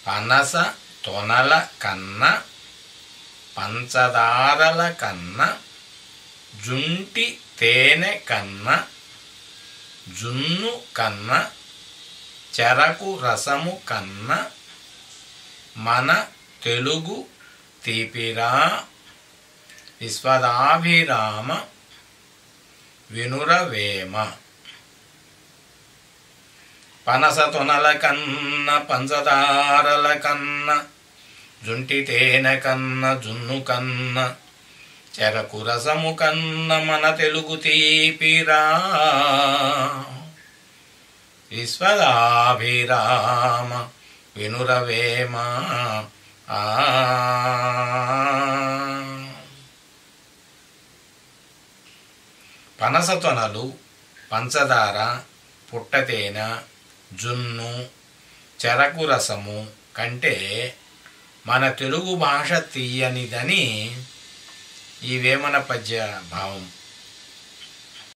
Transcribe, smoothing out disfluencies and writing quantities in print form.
పనస తొనల కన్న పంచదారల కన్న జుంటి తేనె కన్న జున్ను కన్న చెరకు రసము కన్న మన తెలుగు తీపిరా విశ్వదాభిరామ వినురవేమ. పనస తొనల కన్న పంచదారల కన్న జుంటి తేనె కన్న జున్ను కన్న చెరకు రసము కన్న మన తెలుగు తీపిరా విశ్వదాభిరామ వినురవేమ. పనస తొనలు, పంచదార, పుట్టతేనె, జున్ను, చెరకు రసము కంటే మన తెలుగు భాష తీయనిదని ఈ వేమన పద్య భావం.